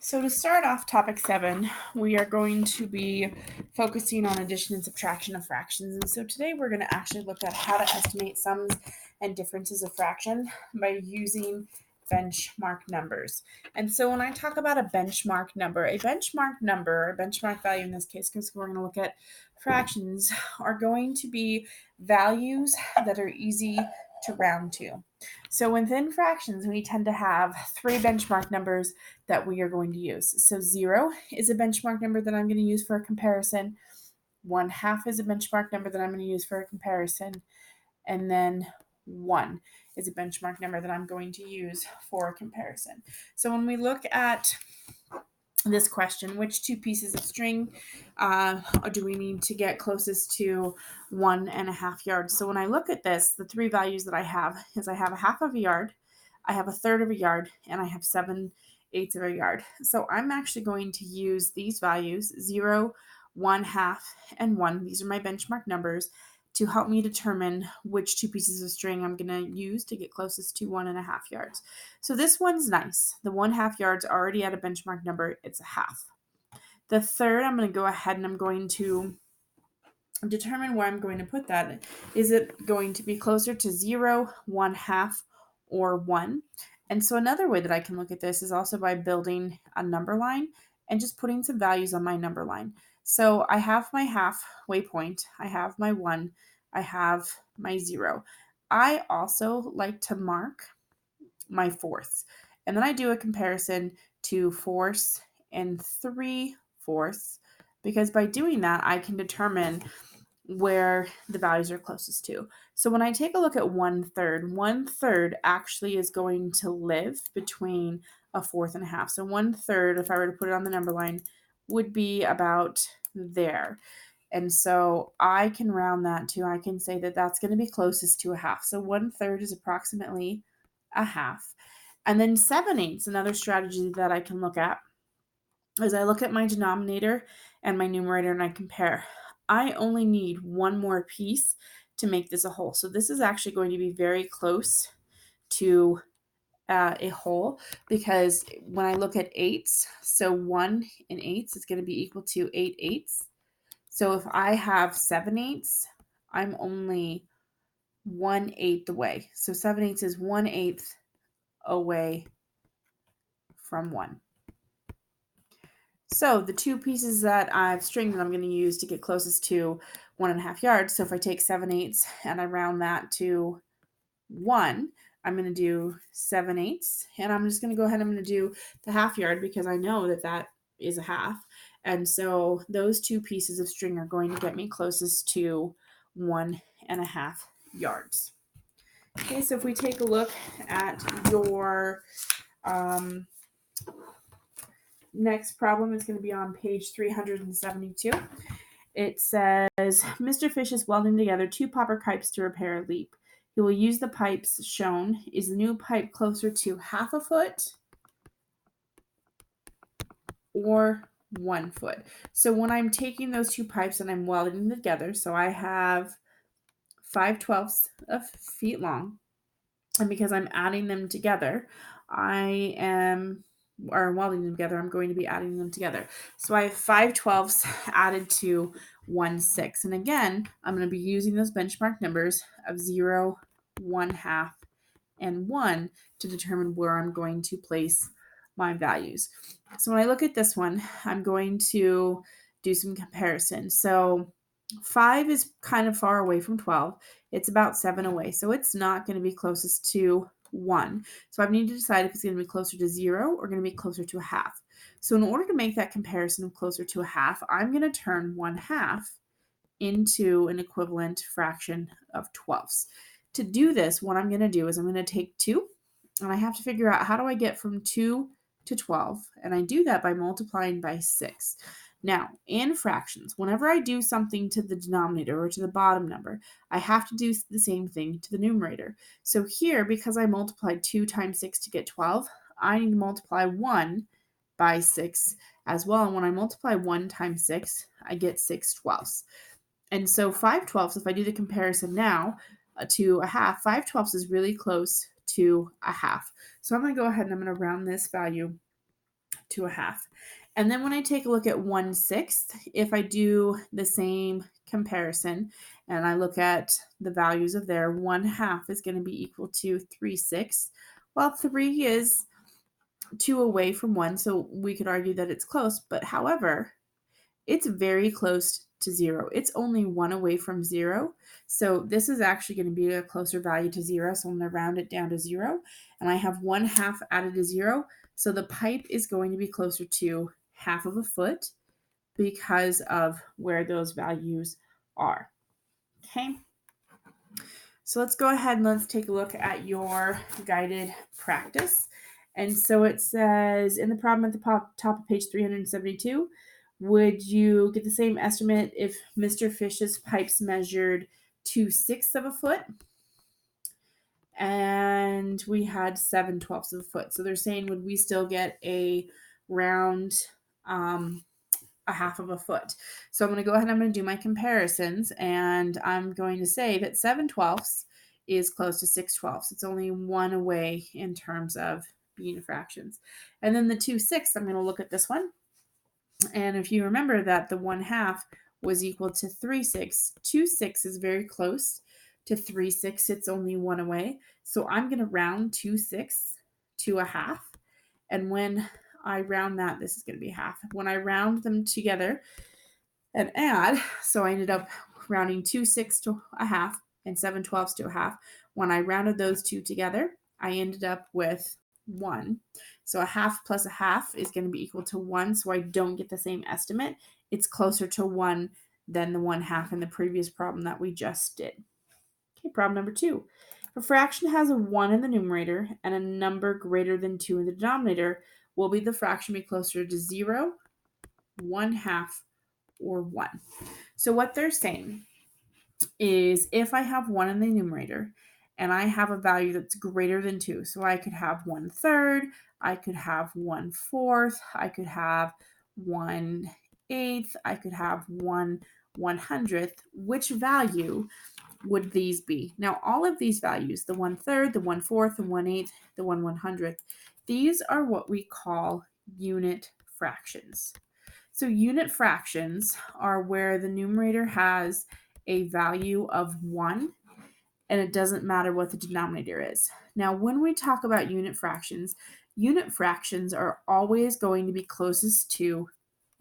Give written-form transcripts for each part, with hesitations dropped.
So to start off topic 7, we are going to be focusing on addition and subtraction of fractions. And so today we're going to actually look at how to estimate sums and differences of fraction by using benchmark numbers. And so when I talk about a benchmark value in this case, because we're going to look at fractions, are going to be values that are easy to round to. So within fractions, we tend to have 3 benchmark numbers that we are going to use. So 0 is a benchmark number that I'm going to use for a comparison. 1/2 is a benchmark number that I'm going to use for a comparison. And then 1 is a benchmark number that I'm going to use for a comparison. So when we look at this question, which 2 pieces of string do we need to get closest to 1.5 yards? So when I look at this, the 3 values that I have is I have 1/2 of a yard, I have 1/3 of a yard, and I have 7/8 of a yard. So I'm actually going to use these values, 0, 1/2, and 1. These are my benchmark numbers to help me determine which 2 pieces of string I'm going to use to get closest to 1.5 yards. So this one's nice. The 1/2 yard's already at a benchmark number. It's 1/2. The third, I'm going to go ahead and I'm going to determine where I'm going to put that. Is it going to be closer to 0, 1/2, or 1? And so another way that I can look at this is also by building a number line and just putting some values on my number line. So I have my halfway point, I have my 1, I have my 0. I also like to mark my fourths. And then I do a comparison to fourths and 3/4 because by doing that, I can determine where the values are closest to. So when I take a look at 1/3, 1/3 actually is going to live between a fourth and a half. So 1/3, if I were to put it on the number line, would be about there. And so I can round that to, I can say that that's going to be closest to a half. So 1/3 is approximately a half. And then 7/8, another strategy that I can look at, is I look at my denominator and my numerator and I compare. I only need one more piece to make this a whole. So this is actually going to be very close to a whole, because when I look at eights, so 1 in eighths is going to be equal to 8/8. So if I have 7/8, I'm only 1/8 away. So 7/8 is 1/8 away from 1. So the 2 pieces that I've stringed that I'm going to use to get closest to 1.5 yards. So if I take 7/8 and I round that to 1, I'm going to do 7/8, and I'm just going to go ahead and I'm going to do the half yard because I know that that is a half. And so those 2 pieces of string are going to get me closest to 1.5 yards. Okay, so if we take a look at your next problem, is going to be on page 372. It says, Mr. Fish is welding together 2 popper pipes to repair a leak. He will use the pipes shown. Is the new pipe closer to 1/2 foot or 1 foot? So when I'm taking those 2 pipes and I'm welding them together, so I have 5/12 of feet long, and because I'm adding them together, welding them together, I'm going to be adding them together. So I have 5/12 added to 1/6. And again, I'm going to be using those benchmark numbers of 0, 1/2, and 1 to determine where I'm going to place my values. So when I look at this one, I'm going to do some comparison. So 5 is kind of far away from 12. It's about 7 away. So it's not going to be closest to 1. So I need to decide if it's going to be closer to 0 or going to be closer to a half. So in order to make that comparison of closer to a half, I'm going to turn 1/2 into an equivalent fraction of 12ths. To do this, what I'm going to do is I'm going to take 2, and I have to figure out how do I get from 2 to 12, and I do that by multiplying by 6. Now, in fractions, whenever I do something to the denominator or to the bottom number, I have to do the same thing to the numerator. So here, because I multiplied 2 times 6 to get 12, I need to multiply 1 by 6 as well. And when I multiply 1 times 6, I get 6/12. And so 5/12, if I do the comparison now to a half, 5/12 is really close to a half. So I'm going to go ahead and I'm going to round this value to a half. And then when I take a look at 1/6, if I do the same comparison and I look at the values of there, 1/2 is going to be equal to 3/6. Well, 3 is 2 away from 1, so we could argue that it's close, but however, it's very close to 0. It's only 1 away from 0. So this is actually going to be a closer value to 0. So I'm going to round it down to 0. And I have 1/2 added to 0. So the pipe is going to be closer to 1/2 of a foot because of where those values are. Okay. So let's go ahead and let's take a look at your guided practice. And so it says in the problem at the top of page 372, would you get the same estimate if Mr. Fish's pipes measured 2/6 of a foot and we had 7/12 of a foot? So they're saying, would we still get a round a 1/2 of a foot? So I'm going to go ahead and I'm going to do my comparisons, and I'm going to say that 7/12 is close to 6/12. It's only 1 away in terms of unit fractions. And then the 2/6, I'm going to look at this one. And if you remember that the 1/2 was equal to 3/6, 2/6 is very close to 3/6. It's only 1 away. So I'm going to round 2/6 to a 1/2. And when I round that, this is going to be 1/2. When I round them together and add, so I ended up rounding 2/6 to a 1/2 and 7/12 to a 1/2. When I rounded those two together, I ended up with 1. So a 1/2 plus a 1/2 is going to be equal to 1. So I don't get the same estimate. It's closer to 1 than the 1/2 in the previous problem that we just did. Okay, problem number 2. If a fraction has a 1 in the numerator and a number greater than 2 in the denominator, will be the fraction be closer to 0, 1/2, or 1? So what they're saying is if I have 1 in the numerator and I have a value that's greater than 2, so I could have 1/3, I could have 1/4, I could have 1/8, I could have 1/100th, which value would these be? Now, all of these values, the 1/3, the 1/4, the 1/8, the 1/100th, these are what we call unit fractions. So unit fractions are where the numerator has a value of 1 and it doesn't matter what the denominator is. Now, when we talk about unit fractions are always going to be closest to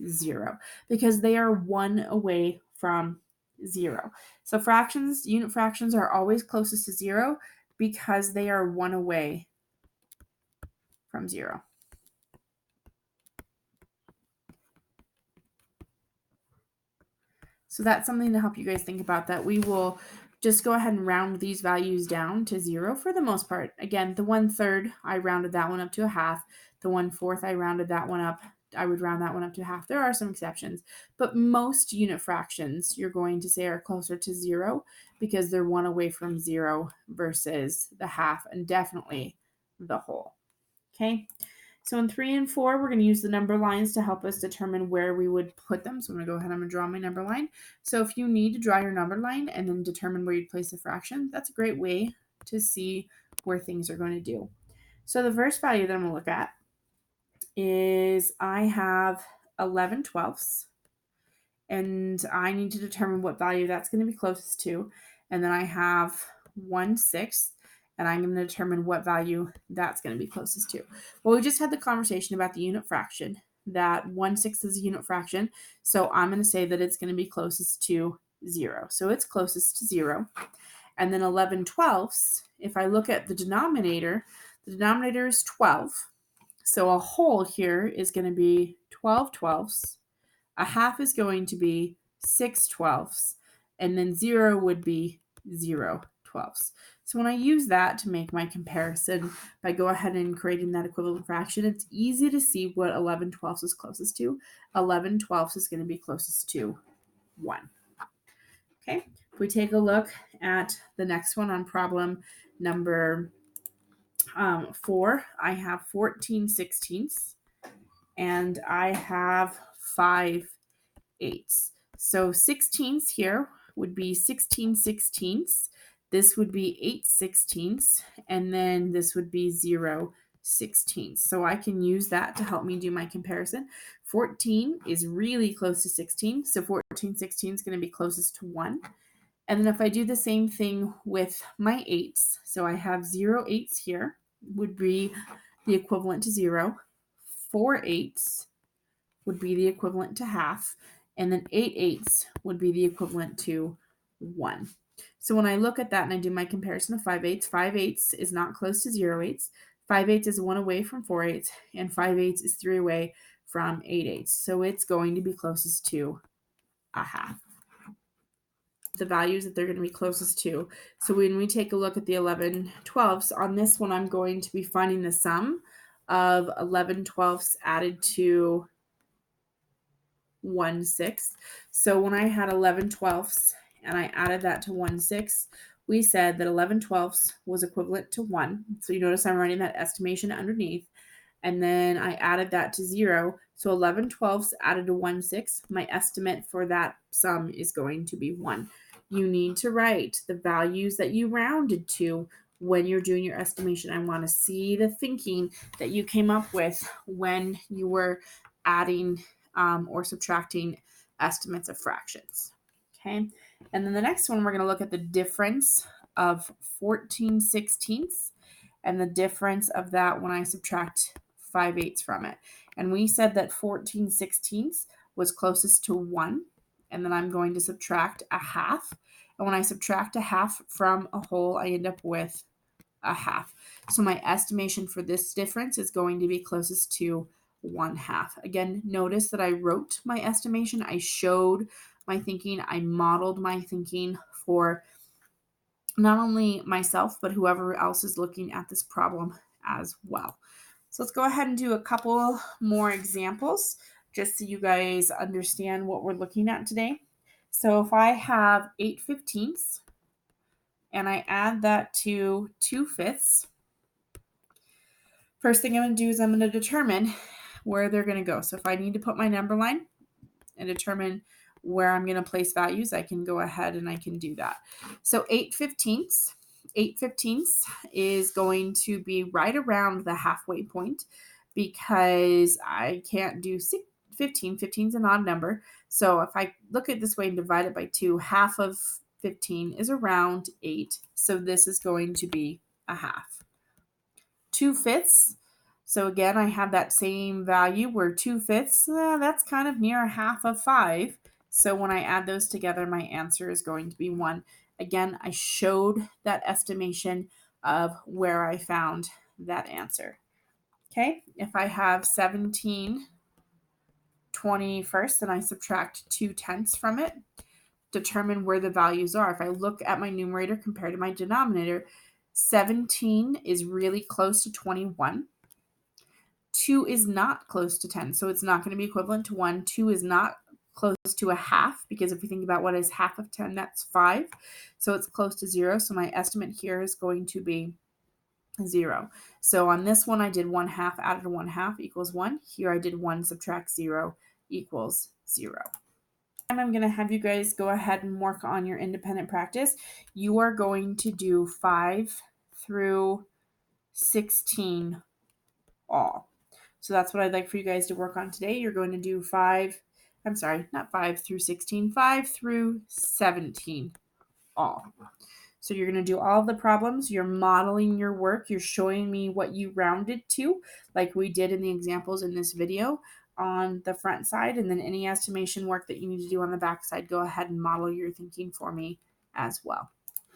0 because they are 1 away from 0. So unit fractions are always closest to 0 because they are 1 away from 0. So that's something to help you guys think about, that we will just go ahead and round these values down to 0 for the most part. Again, the 1/3, I rounded that one up to a 1/2. The 1/4, I rounded that one up. I would round that one up to a 1/2. There are some exceptions, but most unit fractions you're going to say are closer to 0 because they're 1 away from 0 versus the 1/2 and definitely the whole. Okay. So in 3 and 4, we're going to use the number lines to help us determine where we would put them. So I'm going to go ahead and I'm going to draw my number line. So if you need to draw your number line and then determine where you'd place the fraction, that's a great way to see where things are going to do. So the first value that I'm going to look at is I have 11/12, and I need to determine what value that's going to be closest to. And then I have 1/6, and I'm going to determine what value that's going to be closest to. Well, we just had the conversation about the unit fraction, that 1/6 is a unit fraction. So I'm going to say that it's going to be closest to 0. So it's closest to 0. And then 11/12, if I look at the denominator is 12. So a whole here is going to be 12/12. A 1/2 is going to be 6/12, and then 0 would be 0/12. So when I use that to make my comparison, if I go ahead and creating that equivalent fraction, it's easy to see what 11/12 is closest to. 11/12 is going to be closest to 1. Okay, if we take a look at the next one on problem number 4, I have 14/16 and I have 5/8. So 16ths here would be 16/16. This would be 8/16, and then this would be 0/16. 16ths. So I can use that to help me do my comparison. 14 is really close to 16, so 14/16 is going to be closest to 1. And then if I do the same thing with my 8s, so I have 0/8 here, would be the equivalent to 0. 4/8 would be the equivalent to half, and then 8/8 would be the equivalent to 1. So when I look at that and I do my comparison of 5/8, 5/8 is not close to 0/8. 5/8 is 1 away from 4/8, and 5/8 is 3 away from 8/8. So it's going to be closest to a half. The values that they're going to be closest to. So when we take a look at the 11/12, on this one, I'm going to be finding the sum of 11/12 added to 1/6. So when I had 11/12 and I added that to 1/6, we said that 11/12 was equivalent to 1. So you notice I'm writing that estimation underneath. And then I added that to 0. So 11/12 added to 1/6. My estimate for that sum is going to be 1. You need to write the values that you rounded to when you're doing your estimation. I want to see the thinking that you came up with when you were adding or subtracting estimates of fractions. Okay. And then the next one, we're going to look at the difference of 14/16 and the difference of that when I subtract 5/8 from it. And we said that 14/16 was closest to 1. And then I'm going to subtract a half. And when I subtract a half from a whole, I end up with a half. So my estimation for this difference is going to be closest to 1/2. Again, notice that I wrote my estimation. I showed my thinking. I modeled my thinking for not only myself, but whoever else is looking at this problem as well. So let's go ahead and do a couple more examples just so you guys understand what we're looking at today. So if I have 8/15 and I add that to 2/5, first thing I'm going to do is I'm going to determine where they're going to go. So if I need to put my number line and determine where I'm going to place values, I can go ahead and I can do that. So 8/15 is going to be right around the halfway point because I can't do 15. 15 is an odd number. So if I look at it this way and divide it by 2, half of 15 is around 8. So this is going to be a half. 2/5. So again, I have that same value where 2/5, that's kind of near a half of 5. So when I add those together, my answer is going to be 1. Again, I showed that estimation of where I found that answer. Okay, if I have 17/21 and I subtract 2/10 from it, determine where the values are. If I look at my numerator compared to my denominator, 17 is really close to 21. 2 is not close to 10, so it's not going to be equivalent to 1. 2 is not close to a half, because if we think about what is half of 10, that's 5. So it's close to 0. So my estimate here is going to be 0. So on this one, I did 1/2 added to 1/2 equals 1. Here I did 1 subtract 0 equals 0. And I'm going to have you guys go ahead and work on your independent practice. You are going to do 5 through 16 all. So that's what I'd like for you guys to work on today. You're going to do 5 through 16, 5 through 17 all. So you're going to do all the problems. You're modeling your work. You're showing me what you rounded to, like we did in the examples in this video on the front side. And then any estimation work that you need to do on the back side, go ahead and model your thinking for me as well.